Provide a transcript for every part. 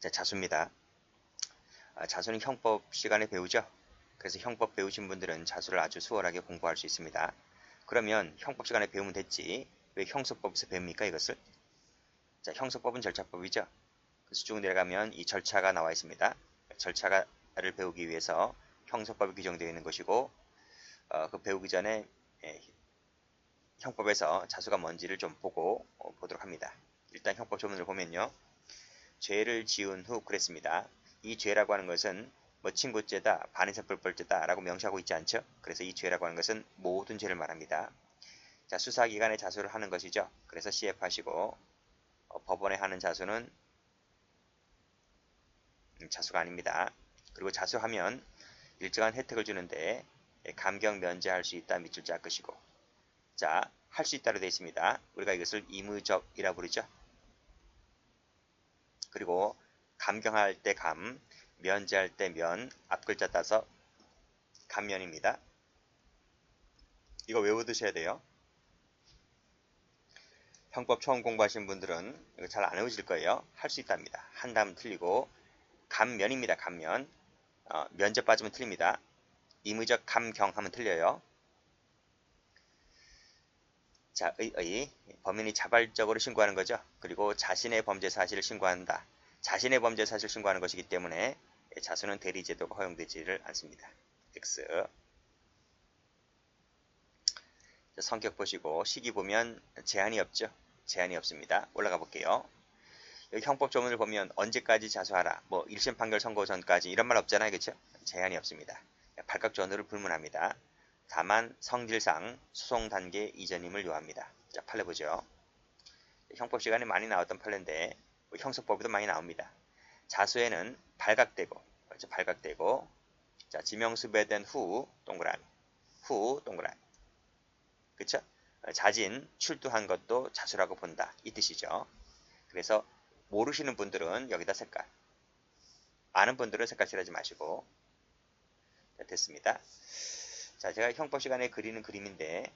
자, 자수입니다. 자수는 형법 시간에 배우죠. 그래서 형법 배우신 분들은 자수를 아주 수월하게 공부할 수 있습니다. 그러면 형법 시간에 배우면 됐지 왜 형소법에서 배웁니까 이것을? 자, 형소법은 절차법이죠. 그래서 쭉 내려가면 이 절차가 나와 있습니다. 절차를 배우기 위해서 형소법이 규정되어 있는 것이고 그 배우기 전에 형법에서 자수가 뭔지를 좀 보고 보도록 합니다. 일단 형법 조문을 보면요. 죄를 지은 후 그랬습니다. 이 죄라고 하는 것은 뭐 친고죄다, 반의사불벌죄다 라고 명시하고 있지 않죠? 그래서 이 죄라고 하는 것은 모든 죄를 말합니다. 자, 수사기관에 자수를 하는 것이죠. 그래서 CF 하시고 법원에 하는 자수는 자수가 아닙니다. 그리고 자수하면 일정한 혜택을 주는데 감경 면제할 수 있다 밑줄 짜 것이고 자, 할 수 있다로 되어 있습니다. 우리가 이것을 임의적이라 부르죠. 그리고 감경할 때 감, 면제할 때 면, 앞글자 따서 감면입니다. 이거 외워두셔야 돼요. 형법 처음 공부하신 분들은 이거 잘 안 외우실 거예요. 할 수 있답니다. 한다면 틀리고 감면입니다. 감면. 면제 빠지면 틀립니다. 임의적 감경하면 틀려요. 자, 범인이 자발적으로 신고하는 거죠. 그리고 자신의 범죄 사실을 신고한다. 자신의 범죄 사실을 신고하는 것이기 때문에 자수는 대리제도가 허용되지를 않습니다. X. 자, 성격 보시고 시기 보면 제한이 없죠. 제한이 없습니다. 올라가 볼게요. 여기 형법 조문을 보면 언제까지 자수하라. 뭐 1심 판결 선고 전까지 이런 말 없잖아요. 그렇죠? 제한이 없습니다. 발각 전후를 불문합니다. 다만 성질상 소송 단계 이전임을 요합니다. 자, 판례 보죠. 형법 시간에 많이 나왔던 판례인데 형소법에도 많이 나옵니다. 자수에는 발각되고 그렇죠? 발각되고 자, 지명수배된 후 동그라미 후 동그라미 그쵸? 자진 출두한 것도 자수라고 본다 이 뜻이죠. 그래서 모르시는 분들은 여기다 색깔 아는 분들은 색깔 칠하지 마시고 자, 됐습니다. 자, 제가 형법 시간에 그리는 그림인데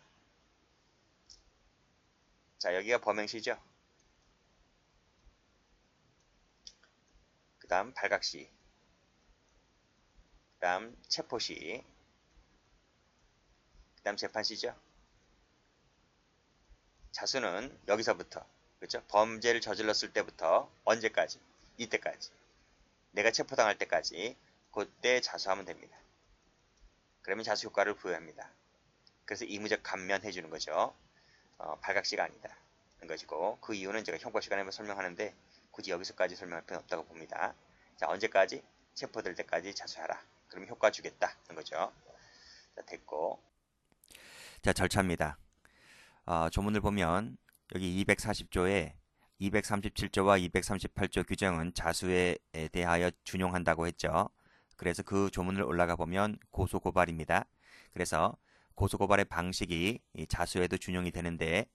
자, 여기가 범행시죠. 그 다음 발각시 그 다음 체포시 그 다음 재판시죠. 자수는 여기서부터 그렇죠? 범죄를 저질렀을 때부터 언제까지? 이때까지 내가 체포당할 때까지 그때 자수하면 됩니다. 그러면 자수 효과를 부여합니다. 그래서 의무적 감면해 주는 거죠. 발각시가 아니다. 는 것이고 그 이유는 제가 형법 시간에 설명하는데 굳이 여기서까지 설명할 필요는 없다고 봅니다. 자, 언제까지? 체포될 때까지 자수하라. 그럼 효과 주겠다. 는 거죠. 자, 됐고. 자, 절차입니다. 조문을 보면 여기 240조에 237조와 238조 규정은 자수에 대하여 준용한다고 했죠. 그래서 그 조문을 올라가 보면 고소고발입니다. 그래서 고소고발의 방식이 자수에도 준용이 되는데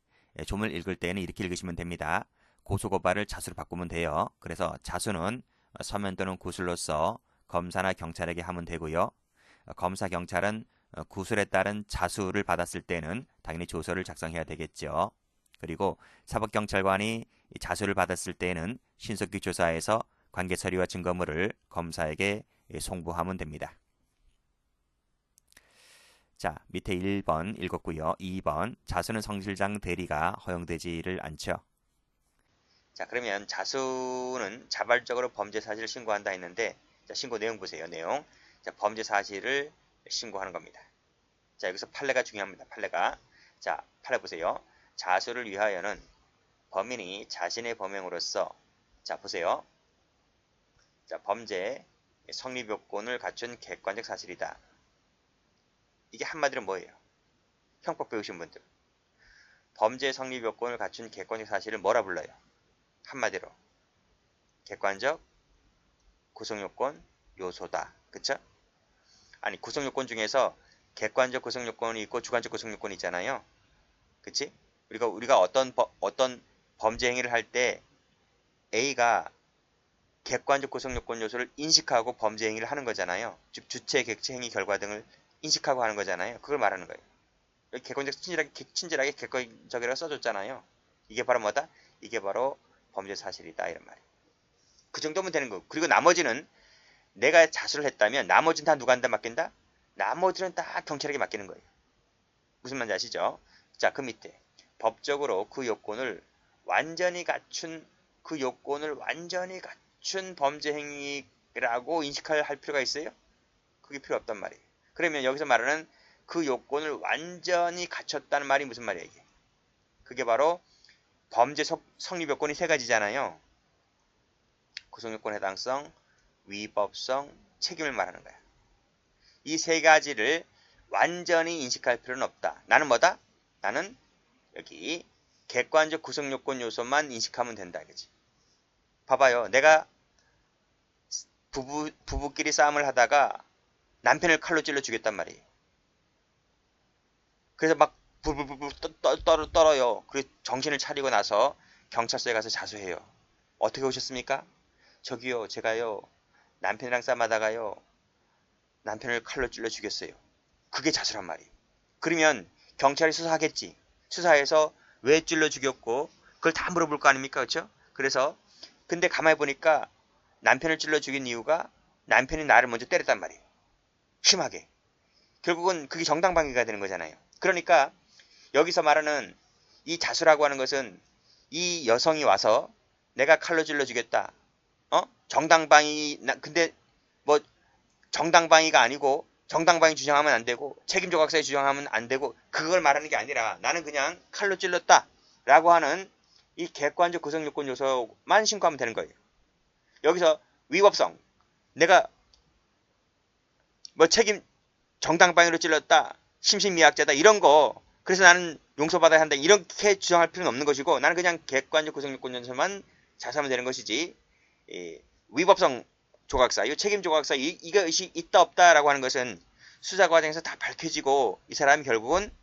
조문을 읽을 때는 이렇게 읽으시면 됩니다. 고소고발을 자수로 바꾸면 돼요. 그래서 자수는 서면 또는 구술로서 검사나 경찰에게 하면 되고요. 검사, 경찰은 구술에 따른 자수를 받았을 때는 당연히 조서를 작성해야 되겠죠. 그리고 사법경찰관이 자수를 받았을 때는 신속히 조사해서 관계 서류와 증거물을 검사에게 송부하면 됩니다. 자, 밑에 1번 읽었고요. 2번 자수는 성질상 대리가 허용되지를 않죠. 자, 그러면 자수는 자발적으로 범죄 사실을 신고한다 했는데 자, 신고 내용 보세요. 내용. 자, 범죄 사실을 신고하는 겁니다. 자, 여기서 판례가 중요합니다. 판례가. 자, 판례 보세요. 자수를 위하여는 범인이 자신의 범행으로서 자, 보세요. 자, 범죄 성립 요건을 갖춘 객관적 사실이다. 이게 한마디로 뭐예요? 형법 배우신 분들. 범죄 성립 요건을 갖춘 객관적 사실을 뭐라 불러요? 한마디로. 객관적 구성 요건 요소다. 그쵸? 아니, 구성 요건 중에서 객관적 구성 요건이 있고 주관적 구성 요건이 있잖아요. 그치? 우리가 어떤 범죄 행위를 할 때 A가 객관적 구성 요건 요소를 인식하고 범죄 행위를 하는 거잖아요. 즉 주체, 객체, 행위, 결과 등을 인식하고 하는 거잖아요. 그걸 말하는 거예요. 여기 객관적 친절하게 객관적이라고 써줬잖아요. 이게 바로 뭐다? 이게 바로 범죄 사실이다 이런 말이에요. 그 정도면 되는 거고. 그리고 나머지는 내가 자수를 했다면 나머지는 다 누구한테 맡긴다? 나머지는 다 경찰에게 맡기는 거예요. 무슨 말인지 아시죠? 자, 그 밑에 법적으로 그 요건을 완전히 갖춘 범죄 행위라고 인식할 필요가 있어요? 그게 필요 없단 말이에요. 그러면 여기서 말하는 그 요건을 완전히 갖췄다는 말이 무슨 말이에요, 이게? 그게 바로 범죄 성립 요건이 세 가지잖아요. 구성요건 해당성, 위법성, 책임을 말하는 거야. 이 세 가지를 완전히 인식할 필요는 없다. 나는 뭐다? 나는 여기 객관적 구성요건 요소만 인식하면 된다. 그치? 봐봐요. 내가 부부끼리 싸움을 하다가 남편을 칼로 찔러 죽였단 말이에요. 그래서 막 불불불 떨어요. 그리고 정신을 차리고 나서 경찰서에 가서 자수해요. 어떻게 오셨습니까? 저기요, 제가요, 남편이랑 싸움하다가요, 남편을 칼로 찔러 죽였어요. 그게 자수란 말이에요. 그러면 경찰이 수사하겠지. 수사해서 왜 찔러 죽였고 그걸 다 물어볼 거 아닙니까? 그렇죠? 그래서 근데 가만히 보니까 남편을 찔러 죽인 이유가 남편이 나를 먼저 때렸단 말이에요. 심하게. 결국은 그게 정당방위가 되는 거잖아요. 그러니까 여기서 말하는 이 자수라고 하는 것은 이 여성이 와서 내가 칼로 찔러 죽였다. 정당방위, 근데 뭐 정당방위가 아니고 정당방위 주장하면 안 되고 책임조각사에 주장하면 안 되고 그걸 말하는 게 아니라 나는 그냥 칼로 찔렀다 라고 하는 이 객관적 구성요건 요소만 신고하면 되는 거예요. 여기서 위법성, 내가 뭐 정당방위로 찔렀다, 심신미약자다 이런 거 그래서 나는 용서받아야 한다 이렇게 주장할 필요는 없는 것이고 나는 그냥 객관적 구성요건 요소만 자수하면 되는 것이지 위법성 조각사, 이 책임 조각사 이것이 있다 없다라고 하는 것은 수사 과정에서 다 밝혀지고 이 사람이 결국은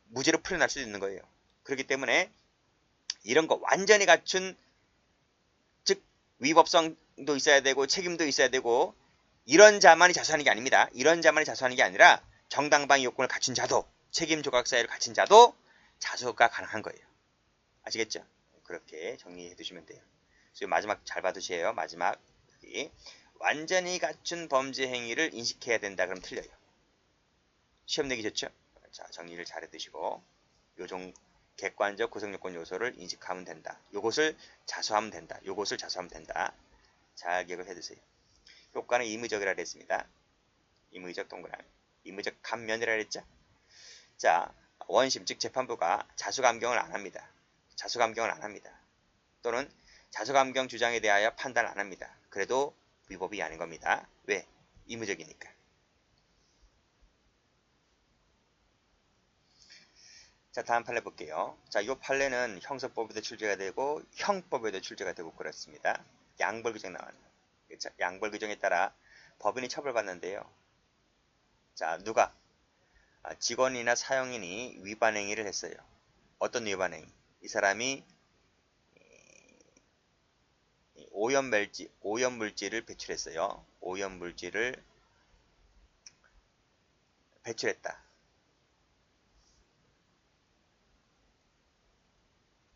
무죄로 풀려날 수도 있는 거예요. 그렇기 때문에 이런 거 완전히 갖춘 즉 위법성도 있어야 되고 책임도 있어야 되고 이런 자만이 자수하는 게 아닙니다. 이런 자만이 자수하는 게 아니라 정당방위 요건을 갖춘 자도 책임 조각 사유를 갖춘 자도 자수가 가능한 거예요. 아시겠죠? 그렇게 정리해 두시면 돼요. 그래서 마지막 잘 봐두세요. 마지막 완전히 갖춘 범죄 행위를 인식해야 된다. 그럼 틀려요. 시험 내기 좋죠? 자, 정리를 잘 해두시고 요종 객관적 구성요건 요소를 인식하면 된다. 요것을 자수하면 된다. 요것을 자수하면 된다. 잘 기억을 해두세요. 효과는 임의적이라 그랬습니다. 임의적 동그라미. 임의적 감면이라 그랬죠? 자, 원심 즉 재판부가 자수감경을 안 합니다. 자수감경을 안 합니다. 또는 자수감경 주장에 대하여 판단을 안 합니다. 그래도 위법이 아닌 겁니다. 왜? 임의적이니까. 자, 다음 판례 볼게요. 자, 이 판례는 형사법에도 출제가 되고 형법에도 출제가 되고 그렇습니다. 양벌 규정 나왔네요. 그렇죠? 양벌 규정에 따라 법인이 처벌받는데요. 자, 누가? 직원이나 사용인이 위반 행위를 했어요. 어떤 위반 행위? 이 사람이 오염물질을 배출했어요. 오염물질을 배출했다.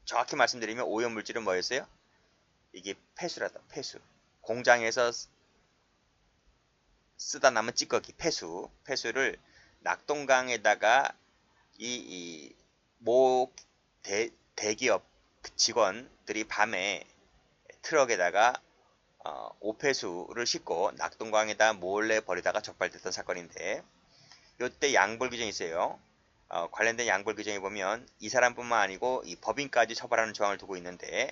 정확히 말씀드리면 오염물질은 뭐였어요? 이게 폐수라다. 폐수. 공장에서 쓰다 남은 찌꺼기, 폐수를 낙동강에다가 모 대기업 직원들이 밤에 트럭에다가 오폐수를 싣고 낙동강에다 몰래 버리다가 적발됐던 사건인데 이때 양벌 규정이 있어요. 관련된 양벌 규정에 보면 이 사람뿐만 아니고 이 법인까지 처벌하는 조항을 두고 있는데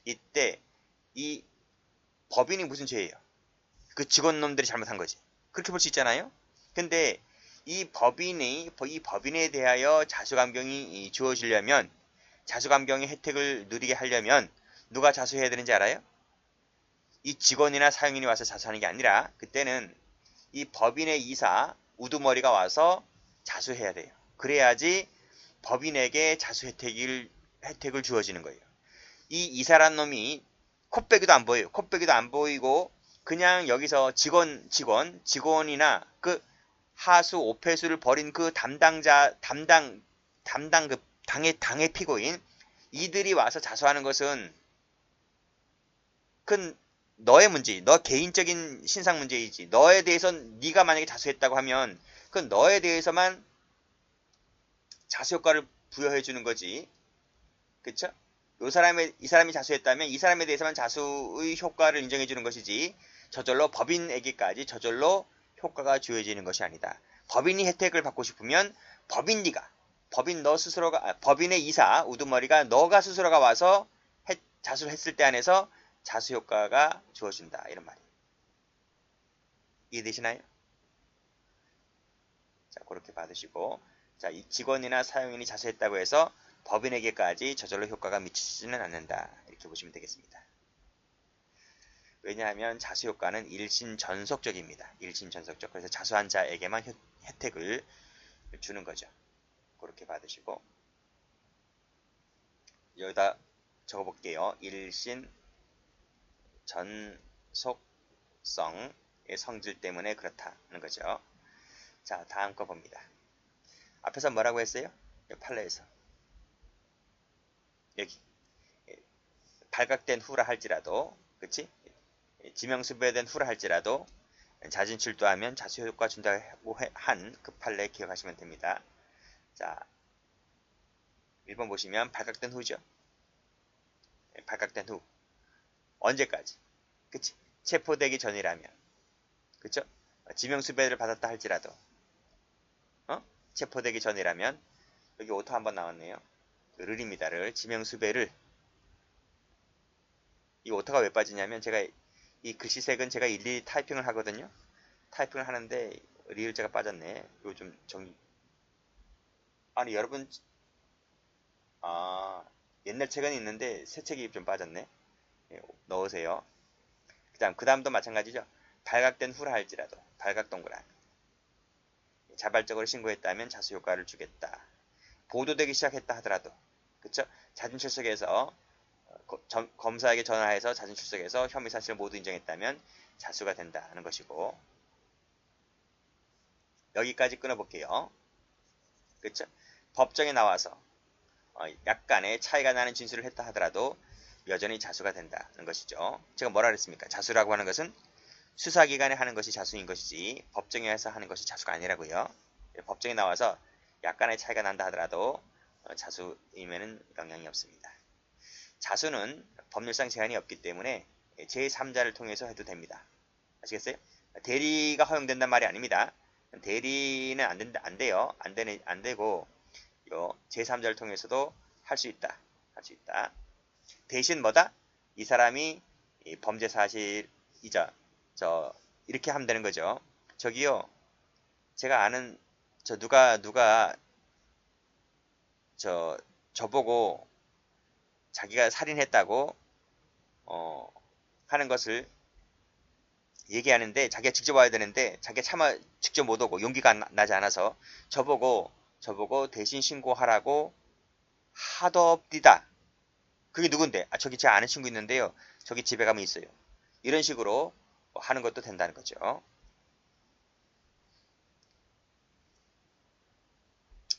이때 이 법인이 무슨 죄예요? 그 직원놈들이 잘못한 거지. 그렇게 볼 수 있잖아요. 근데 이 법인에 대하여 자수감경이 주어지려면 자수감경의 혜택을 누리게 하려면 누가 자수해야 되는지 알아요? 이 직원이나 사용인이 와서 자수하는 게 아니라 그때는 이 법인의 이사 우두머리가 와서 자수해야 돼요. 그래야지 법인에게 자수 혜택을 주어지는 거예요. 이 이사란 놈이 콧배기도 안 보여요. 콧배기도 안 보이고 그냥 여기서 직원이나 그 하수 오폐수를 벌인 그 담당 그 당의 피고인 이들이 와서 자수하는 것은 큰 너의 문제, 너 개인적인 신상 문제이지. 너에 대해서 네가 만약에 자수했다고 하면 그건 너에 대해서만 자수 효과를 부여해 주는 거지. 그쵸? 이 사람이 자수했다면 이 사람에 대해서만 자수의 효과를 인정해 주는 것이지 저절로 법인에게까지 저절로 효과가 주어지는 것이 아니다. 법인이 혜택을 받고 싶으면 법인 너 스스로가 법인의 이사 우두머리가 너가 스스로가 와서 자수를 했을 때 안에서 자수 효과가 주어진다 이런 말이에요. 이해되시나요? 자, 그렇게 받으시고 자, 이 직원이나 사용인이 자수했다고 해서 법인에게까지 저절로 효과가 미치지는 않는다. 이렇게 보시면 되겠습니다. 왜냐하면 자수 효과는 일신전속적입니다. 일신전속적. 그래서 자수한 자에게만 혜택을 주는 거죠. 그렇게 받으시고 여기다 적어볼게요. 일신 전속성의 성질 때문에 그렇다는 거죠. 자, 다음 거 봅니다. 앞에서 뭐라고 했어요? 판례에서 여기 발각된 후라 할지라도 그치? 지명수배된 후라 할지라도 자진 출두하면 자수효과 준다고 한 그 판례 기억하시면 됩니다. 자, 1번 보시면 발각된 후죠. 발각된 후 언제까지? 그치? 체포되기 전이라면 그쵸? 지명수배를 받았다 할지라도 체포되기 전이라면 여기 오타 한번 나왔네요. 르입니다. 를 지명수배를 이 오타가 왜 빠지냐면 제가 이 글씨색은 제가 일일이 타이핑을 하거든요. 타이핑을 하는데 리을자가 빠졌네. 이거 좀 정리. 아니 여러분 옛날 책은 있는데 새 책이 좀 빠졌네. 예, 넣으세요. 그 다음도 마찬가지죠. 발각된 후라 할지라도 발각 동그란 자발적으로 신고했다면 자수 효과를 주겠다. 보도되기 시작했다 하더라도 그쵸? 자진 출석해서 검사에게 전화해서 자진 출석해서 혐의 사실을 모두 인정했다면 자수가 된다는 것이고 여기까지 끊어볼게요. 그쵸? 법정에 나와서 약간의 차이가 나는 진술을 했다 하더라도 여전히 자수가 된다는 것이죠. 제가 뭐라 그랬습니까? 자수라고 하는 것은 수사기관에 하는 것이 자수인 것이지 법정에서 하는 것이 자수가 아니라고요. 법정에 나와서 약간의 차이가 난다 하더라도 자수임에는 영향이 없습니다. 자수는 법률상 제한이 없기 때문에 제3자를 통해서 해도 됩니다. 아시겠어요? 대리가 허용된단 말이 아닙니다. 대리는 안 돼요. 안 되고 제3자를 통해서도 할 수 있다. 할 수 있다. 대신 뭐다? 이 사람이 범죄 사실이자 이렇게 하면 되는 거죠. 저기요. 제가 아는 누가 저보고 자기가 살인했다고 하는 것을 얘기하는데 자기가 직접 와야 되는데 자기가 차마 직접 못 오고 용기가 나지 않아서 저보고 대신 신고하라고 하더옵디다. 그게 누군데? 저기 제 아는 친구 있는데요. 저기 집에 가면 있어요. 이런 식으로 하는 것도 된다는 거죠.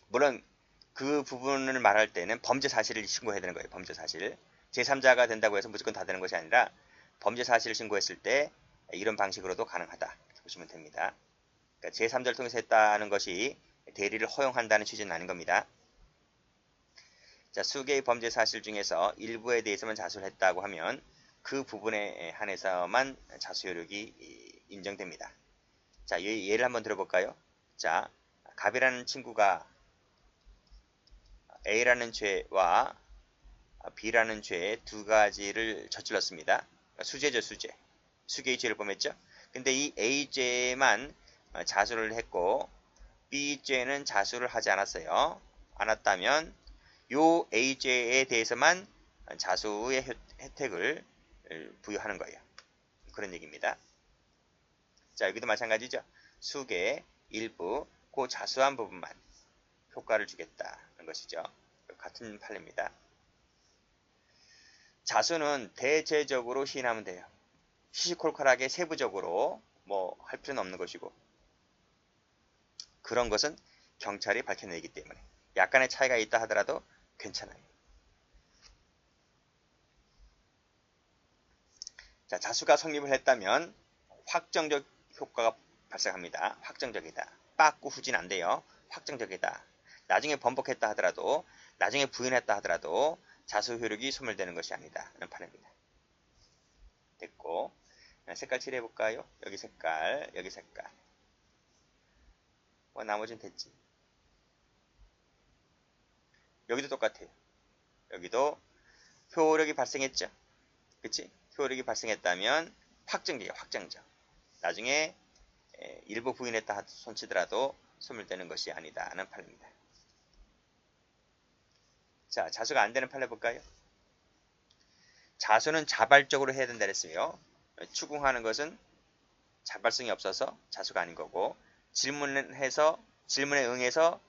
물론 그 부분을 말할 때는 범죄 사실을 신고해야 되는 거예요. 범죄 사실. 제3자가 된다고 해서 무조건 다 되는 것이 아니라 범죄 사실을 신고했을 때 이런 방식으로도 가능하다. 이렇게 보시면 됩니다. 그러니까 제3자를 통해서 했다는 것이 대리를 허용한다는 취지는 아닌 겁니다. 자, 수개의 범죄 사실 중에서 일부에 대해서만 자수를 했다고 하면 그 부분에 한해서만 자수 효력이 인정됩니다. 자, 예를 한번 들어볼까요? 자, 갑이라는 친구가 A라는 죄와 B라는 죄 두 가지를 저질렀습니다. 수죄죠, 수죄. 수개의 죄를 범했죠. 근데 이 A죄만 자수를 했고 B죄는 자수를 하지 않았어요. 않았다면 요 A죄에 대해서만 자수의 혜택을 부여하는 거예요. 그런 얘기입니다. 자, 여기도 마찬가지죠. 수개 일부 그 자수한 부분만 효과를 주겠다는 것이죠. 같은 판례입니다. 자수는 대체적으로 시인하면 돼요. 시시콜콜하게 세부적으로 뭐 할 필요는 없는 것이고 그런 것은 경찰이 밝혀내기 때문에 약간의 차이가 있다 하더라도 괜찮아요. 자, 자수가 성립을 했다면 확정적 효과가 발생합니다. 확정적이다. 빠꾸 후진 안 돼요. 확정적이다. 나중에 번복했다 하더라도, 나중에 부인했다 하더라도 자수 효력이 소멸되는 것이 아니다 하는 판입니다. 됐고, 색깔 칠해볼까요? 여기 색깔, 여기 색깔. 나머지는 됐지. 여기도 똑같아요. 여기도 효력이 발생했죠. 그치? 효력이 발생했다면 확정적이야. 확정적. 나중에 일부 부인했다 손치더라도 소멸되는 것이 아니다 하는 판입니다. 자, 자수가 안 되는 판 해볼까요? 자수는 자발적으로 해야 된다 그랬어요. 추궁하는 것은 자발성이 없어서 자수가 아닌 거고, 질문에 응해서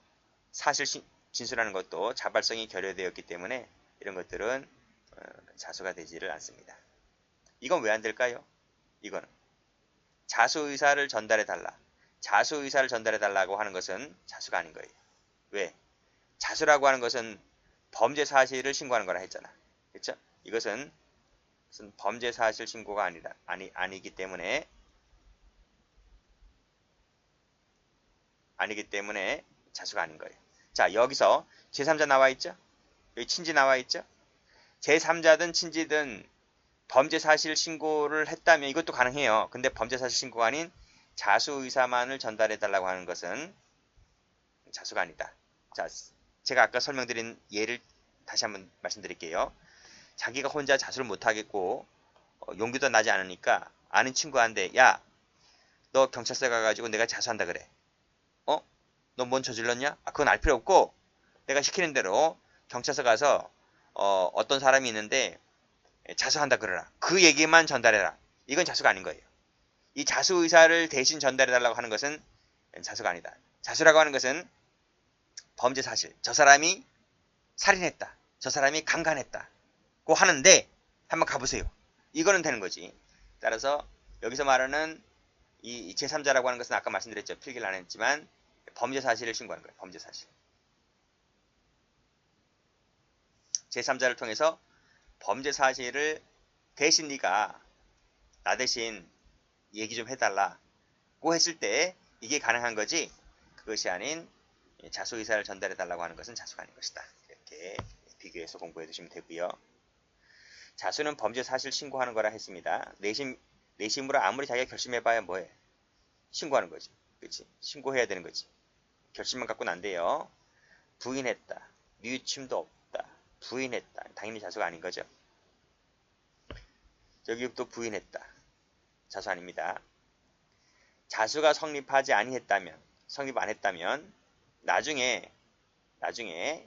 사실 진술하는 것도 자발성이 결여되었기 때문에 이런 것들은 자수가 되지를 않습니다. 이건 왜 안 될까요? 이거는 자수 의사를 전달해 달라. 자수 의사를 전달해 달라고 하는 것은 자수가 아닌 거예요. 왜? 자수라고 하는 것은 범죄 사실을 신고하는 거라 했잖아. 그렇죠? 이것은 범죄 사실 신고가 아니기 때문에 자수가 아닌 거예요. 자, 여기서 제3자 나와 있죠? 여기 친지 나와 있죠? 제3자든 친지든 범죄 사실 신고를 했다면 이것도 가능해요. 근데 범죄 사실 신고가 아닌 자수 의사만을 전달해 달라고 하는 것은 자수가 아니다. 자, 제가 아까 설명드린 예를 다시 한번 말씀드릴게요. 자기가 혼자 자수를 못하겠고 용기도 나지 않으니까 아는 친구한테, 야, 너 경찰서 가가지고 내가 자수한다 그래. 너 뭔 저질렀냐? 그건 알 필요 없고 내가 시키는 대로 경찰서 가서 어떤 사람이 있는데 자수한다 그러라. 그 얘기만 전달해라. 이건 자수가 아닌 거예요. 이 자수 의사를 대신 전달해달라고 하는 것은 자수가 아니다. 자수라고 하는 것은 범죄 사실. 저 사람이 살인했다. 저 사람이 강간했다고 하는데 한번 가보세요. 이거는 되는 거지. 따라서 여기서 말하는 이 제3자라고 하는 것은 아까 말씀드렸죠. 필기를 안 했지만 범죄 사실을 신고하는 거예요. 범죄 사실. 제3자를 통해서 범죄 사실을 대신 네가 나 대신 얘기 좀 해달라고 했을 때 이게 가능한 거지, 그것이 아닌 자수 의사를 전달해 달라고 하는 것은 자수가 아닌 것이다. 이렇게 비교해서 공부해 두시면 되고요. 자수는 범죄 사실 신고하는 거라 했습니다. 내심으로 아무리 자기가 결심해봐야 뭐해? 신고하는 거지. 그치? 신고해야 되는 거지. 결심만 갖고는 안 돼요. 부인했다. 뉘우침도 없다. 부인했다. 당연히 자수가 아닌 거죠. 여기부터 부인했다. 자수 아닙니다. 자수가 성립 안 했다면 나중에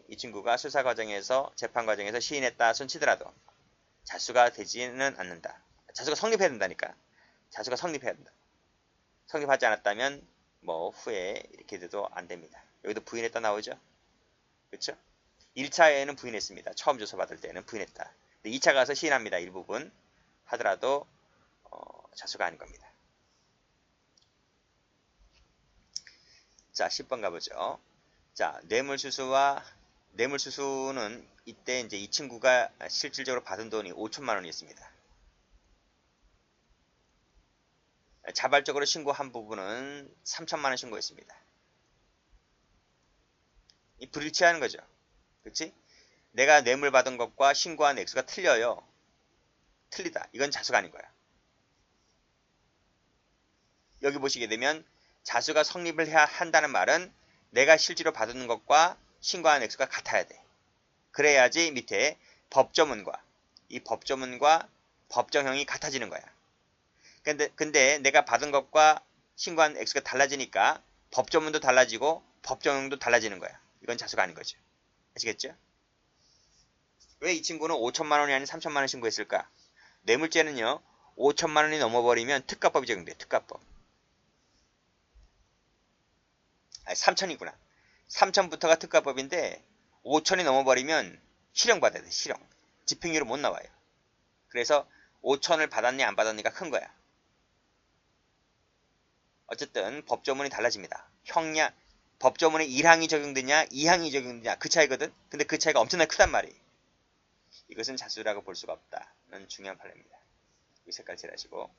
이 친구가 수사 과정에서 재판 과정에서 시인했다 손치더라도 자수가 되지는 않는다. 자수가 성립해야 된다니까. 자수가 성립해야 된다. 성립하지 않았다면 뭐 후에 이렇게 돼도 안 됩니다. 여기도 부인했다 나오죠? 그렇죠? 1차에는 부인했습니다. 처음 조사 받을 때는 부인했다. 근데 2차 가서 시인합니다. 일부분 하더라도 자수가 아닌 겁니다. 자, 10번 가보죠. 자, 뇌물수수는 이때 이제 이 친구가 실질적으로 받은 돈이 5천만 원이었습니다. 자발적으로 신고한 부분은 3천만 원 신고했습니다. 이 불일치하는 거죠. 그렇지? 내가 뇌물 받은 것과 신고한 액수가 틀려요. 틀리다. 이건 자수가 아닌 거야. 여기 보시게 되면 자수가 성립을 해야 한다는 말은 내가 실제로 받은 것과 신고한 액수가 같아야 돼. 그래야지 밑에 법조문과 법정형이 같아지는 거야. 근데 내가 받은 것과 신고한 액수가 달라지니까 법조문도 달라지고 법정형도 달라지는 거야. 이건 자수가 아닌 거죠. 아시겠죠? 왜 이 친구는 5천만 원이 아닌 3천만 원 신고했을까? 뇌물죄는요. 5천만 원이 넘어버리면 특가법이 적용돼. 특가법. 3천이구나. 3천부터가 특가법인데 5천이 넘어버리면 실형받아야 돼. 실형. 집행유예 못 나와요. 그래서 5천을 받았냐 안 받았냐가 큰 거야. 어쨌든 법조문이 달라집니다. 형량, 법조문에 1항이 적용되냐 2항이 적용되냐 그 차이거든. 근데 그 차이가 엄청나게 크단 말이에요. 이것은 자수라고 볼 수가 없다는 중요한 판례입니다. 이 색깔 칠하시고